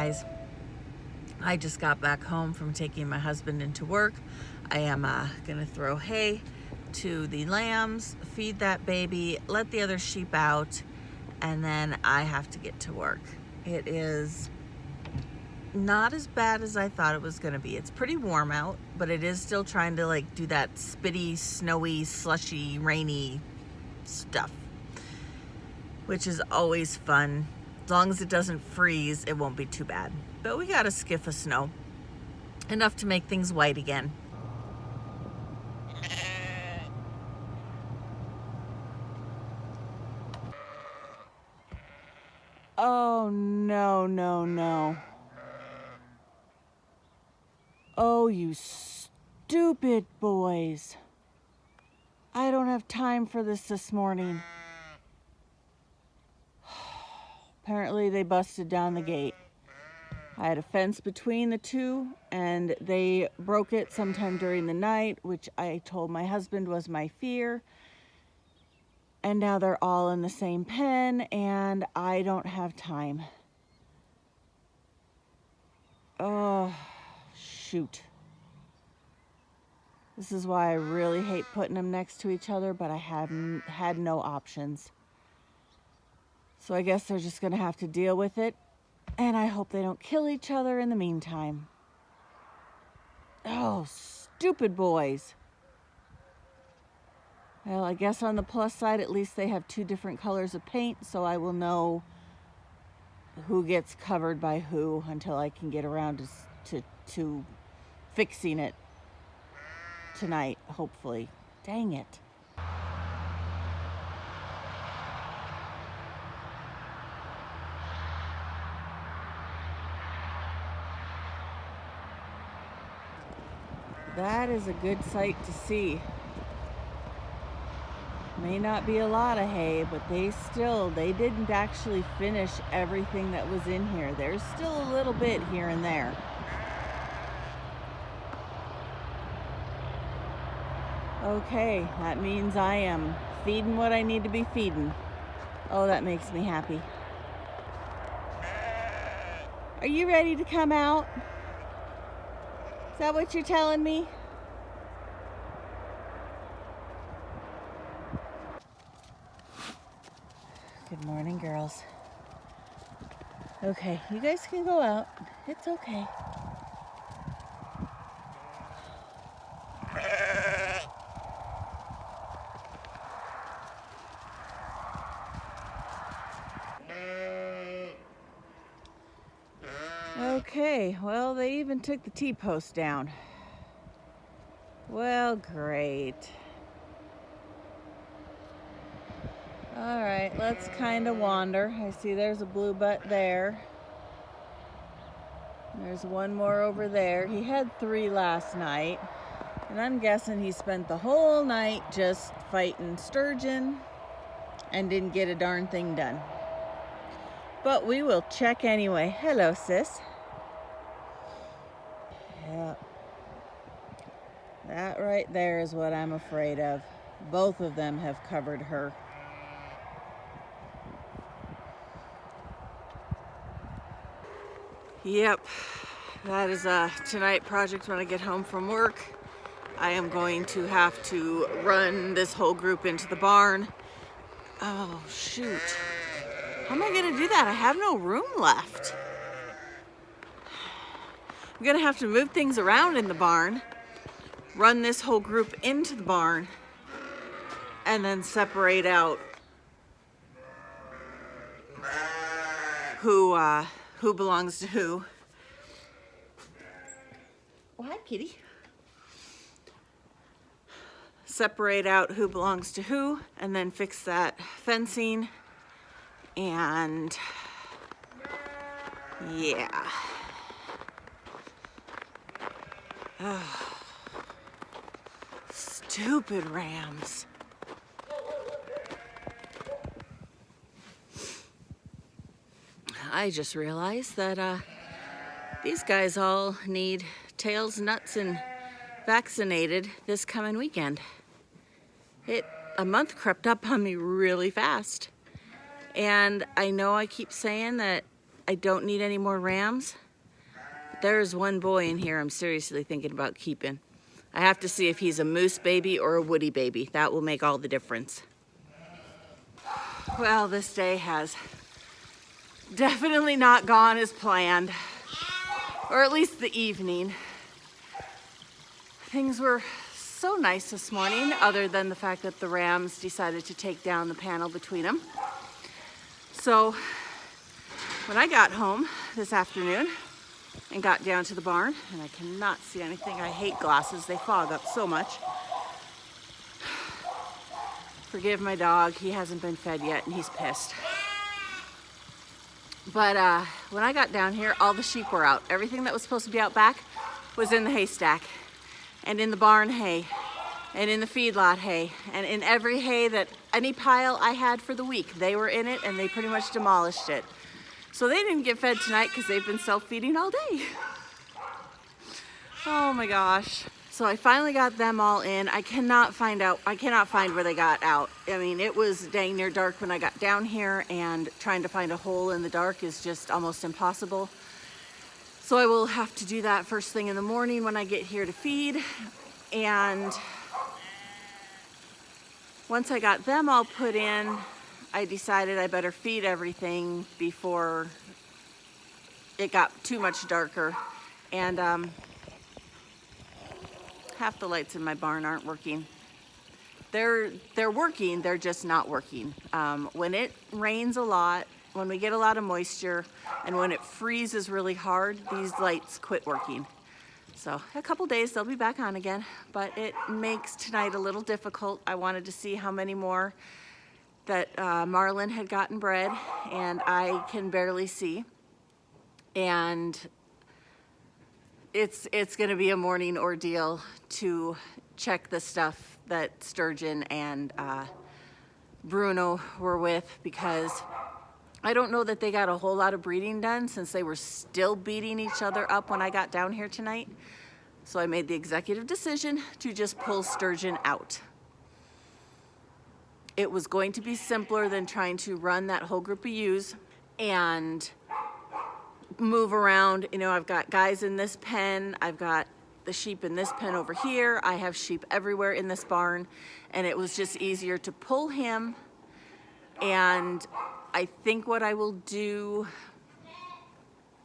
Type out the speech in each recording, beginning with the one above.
guys. I just got back home from taking my husband into work. I am gonna throw hay to the lambs, feed that baby, let the other sheep out, and then I have to get to work. It is not as bad as I thought it was gonna be. It's pretty warm out, but it is still trying to like do that spitty, snowy, slushy, rainy stuff, which is always fun. As long as it doesn't freeze, it won't be too bad. But we got a skiff of snow, enough to make things white again. Oh, no, no, no. Oh, you stupid boys. I don't have time for this morning. Apparently they busted down the gate. I had a fence between the two and they broke it sometime during the night, which I told my husband was my fear. And now they're all in the same pen and I don't have time. Oh, shoot. This is why I really hate putting them next to each other, but I had no options. So I guess they're just gonna have to deal with it. And I hope they don't kill each other in the meantime. Oh, stupid boys. Well, I guess on the plus side, at least they have two different colors of paint, so I will know who gets covered by who until I can get around to fixing it tonight, hopefully. Dang it. That is a good sight to see. May not be a lot of hay, but they didn't actually finish everything that was in here. There's still a little bit here and there. Okay, that means I am feeding what I need to be feeding. Oh, that makes me happy. Are you ready to come out? Is that what you're telling me? Good morning, girls. Okay, you guys can go out. It's okay. Okay, well, they even took the T-post down. Well, great. All right, let's kind of wander. I see there's a blue butt there. There's one more over there. He had 3 last night, and I'm guessing he spent the whole night just fighting sturgeon and didn't get a darn thing done. But we will check anyway. Hello, sis. Yeah. That right there is what I'm afraid of. Both of them have covered her. Yep, that is a tonight project when I get home from work. I am going to have to run this whole group into the barn. Oh, shoot. How am I going to do that? I have no room left. I'm going to have to move things around in the barn, run this whole group into the barn, and then separate out who belongs to who. Oh, hi, kitty. Separate out who belongs to who, and then fix that fencing. And yeah. Oh, stupid rams. I just realized that these guys all need tails, nuts, and vaccinated this coming weekend. A month crept up on me really fast. And I know I keep saying that I don't need any more rams. There's one boy in here I'm seriously thinking about keeping. I have to see if he's a moose baby or a woody baby. That will make all the difference. Well, this day has definitely not gone as planned, or at least the evening. Things were so nice this morning, other than the fact that the rams decided to take down the panel between them. So when I got home this afternoon and got down to the barn, and I cannot see anything. I hate glasses, they fog up so much. Forgive my dog, he hasn't been fed yet and he's pissed. But when I got down here, all the sheep were out. Everything that was supposed to be out back was in the haystack, and in the barn hay, and in the feedlot hay, and in every hay that any pile I had for the week. They were in it and they pretty much demolished it. So they didn't get fed tonight because they've been self-feeding all day. Oh my gosh. So I finally got them all in. I cannot find where they got out. I mean, it was dang near dark when I got down here, and trying to find a hole in the dark is just almost impossible. So I will have to do that first thing in the morning when I get here to feed. And once I got them all put in, I decided I better feed everything before it got too much darker. And half the lights in my barn aren't working. They're working, they're just not working. When it rains a lot, when we get a lot of moisture, and when it freezes really hard, these lights quit working. So a couple days they'll be back on again, but it makes tonight a little difficult. I wanted to see how many more that Marlin had gotten bred, and I can barely see. And it's gonna be a morning ordeal to check the stuff that Sturgeon and Bruno were with, because I don't know that they got a whole lot of breeding done since they were still beating each other up when I got down here tonight. So I made the executive decision to just pull Sturgeon out. It was going to be simpler than trying to run that whole group of ewes and move around. You know, I've got guys in this pen, I've got the sheep in this pen over here, I have sheep everywhere in this barn, and it was just easier to pull him. And I think what I will do,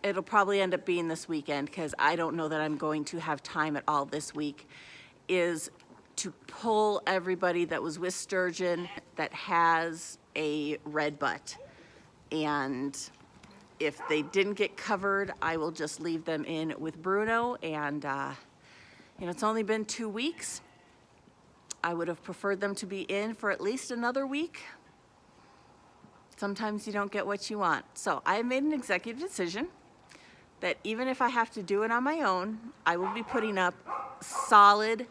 it'll probably end up being this weekend, because I don't know that I'm going to have time at all this week, is to pull everybody that was with Sturgeon that has a red butt. And if they didn't get covered, I will just leave them in with Bruno. And you know, it's only been 2 weeks. I would have preferred them to be in for at least another week. Sometimes you don't get what you want. So I made an executive decision that even if I have to do it on my own, I will be putting up solid,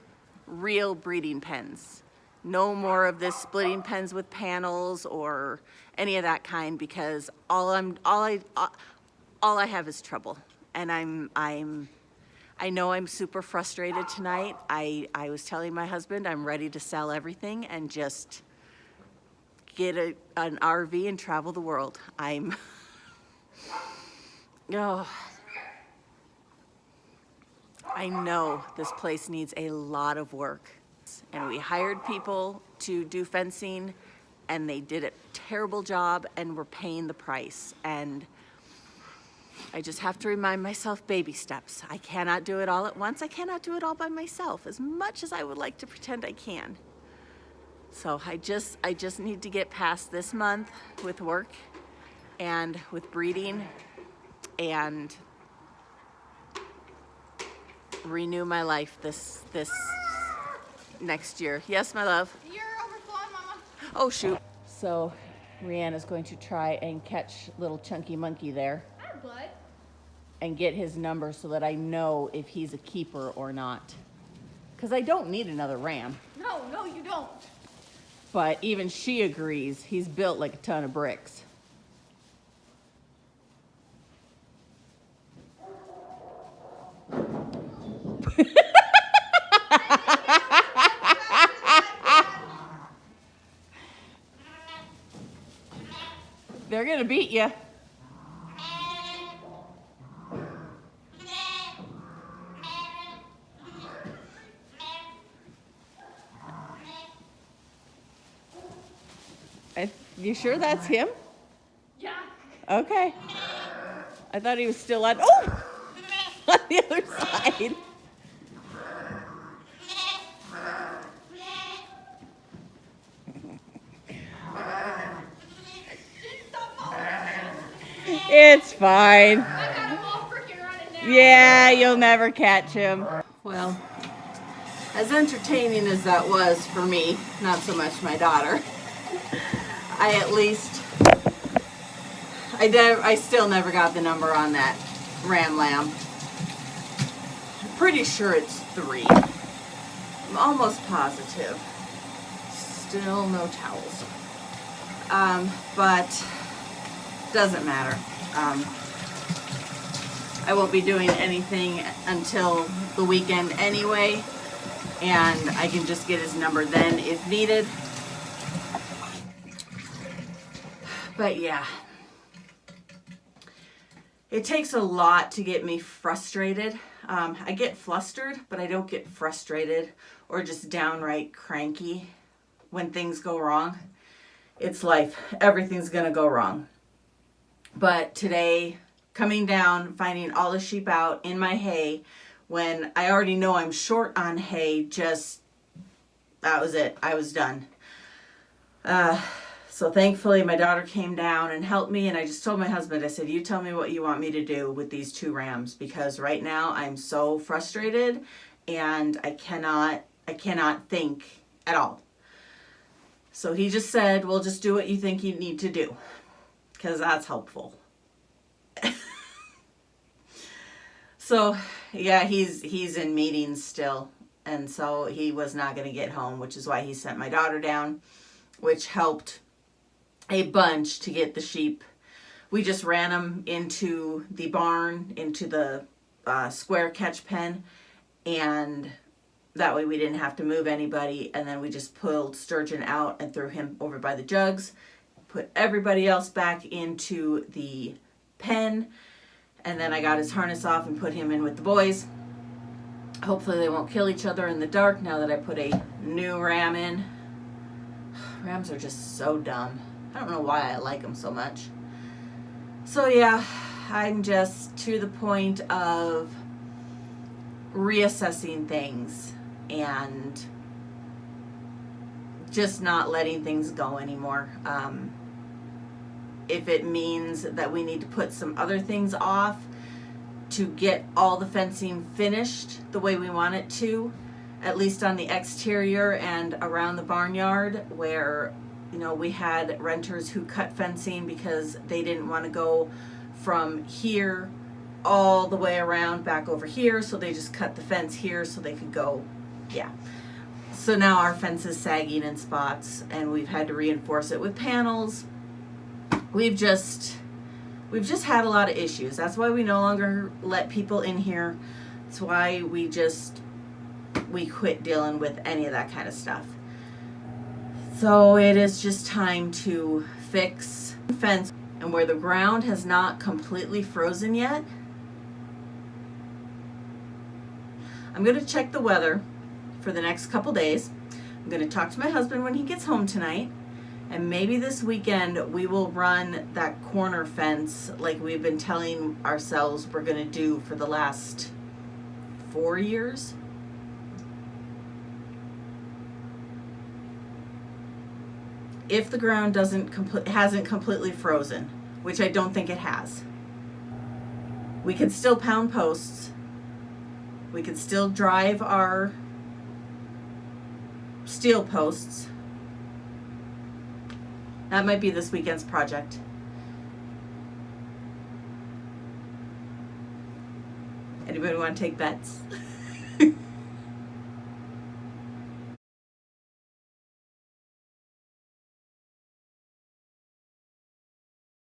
real breeding pens. No more of this splitting pens with panels or any of that kind, because all I have is trouble. And I know I'm super frustrated tonight. I was telling my husband I'm ready to sell everything and just get an RV and travel the world. Oh, I know this place needs a lot of work. And we hired people to do fencing, and they did a terrible job, and we're paying the price. And I just have to remind myself, baby steps. I cannot do it all at once. I cannot do it all by myself, as much as I would like to pretend I can. So I just need to get past this month with work and with breeding and renew my life this next year. Yes, my love? You're overflowing, Mama. Oh, shoot. So Rihanna's going to try and catch little chunky monkey there. Hi, bud. And get his number so that I know if he's a keeper or not. Because I don't need another ram. No, you don't. But even she agrees he's built like a ton of bricks. They're gonna beat you. You sure that's him? Yeah. Okay. I thought he was still on. Oh! On the other side. It's fine. I got him all freaking running now. Yeah, you'll never catch him. Well, as entertaining as that was for me, not so much my daughter, I still never got the number on that ram lamb. I'm pretty sure it's 3. I'm almost positive. Still no towels. But doesn't matter. I won't be doing anything until the weekend anyway, and I can just get his number then if needed. But yeah, it takes a lot to get me frustrated. I get flustered, but I don't get frustrated or just downright cranky when things go wrong. It's life. Everything's gonna go wrong. But today, coming down, finding all the sheep out in my hay, when I already know I'm short on hay, that was it. I was done. So thankfully my daughter came down and helped me, and I just told my husband, I said, you tell me what you want me to do with these 2 rams, because right now I'm so frustrated and I cannot think at all. So he just said, well, just do what you think you need to do, because that's helpful. So yeah, he's in meetings still, and so he was not going to get home, which is why he sent my daughter down, which helped a bunch to get the sheep. We just ran them into the barn, into the square catch pen, and that way we didn't have to move anybody. And then we just pulled Sturgeon out and threw him over by the jugs, put everybody else back into the pen, and then I got his harness off and put him in with the boys. Hopefully they won't kill each other in the dark now that I put a new ram in. Rams are just so dumb. I don't know why I like them so much. So yeah, I'm just to the point of reassessing things and just not letting things go anymore. If it means that we need to put some other things off to get all the fencing finished the way we want it to, at least on the exterior and around the barnyard, where, you know, we had renters who cut fencing because they didn't want to go from here all the way around back over here, so they just cut the fence here so they could go, yeah. So now our fence is sagging in spots, and we've had to reinforce it with panels. We've just had a lot of issues. That's why we no longer let people in here. That's why we quit dealing with any of that kind of stuff. So it is just time to fix the fence. And where the ground has not completely frozen yet, I'm going to check the weather for the next couple days. I'm going to talk to my husband when he gets home tonight. And maybe this weekend we will run that corner fence like we've been telling ourselves we're going to do for the last 4 years. If the ground hasn't completely frozen, which I don't think it has. We can still pound posts. We can still drive our steel posts. That might be this weekend's project. Anybody want to take bets?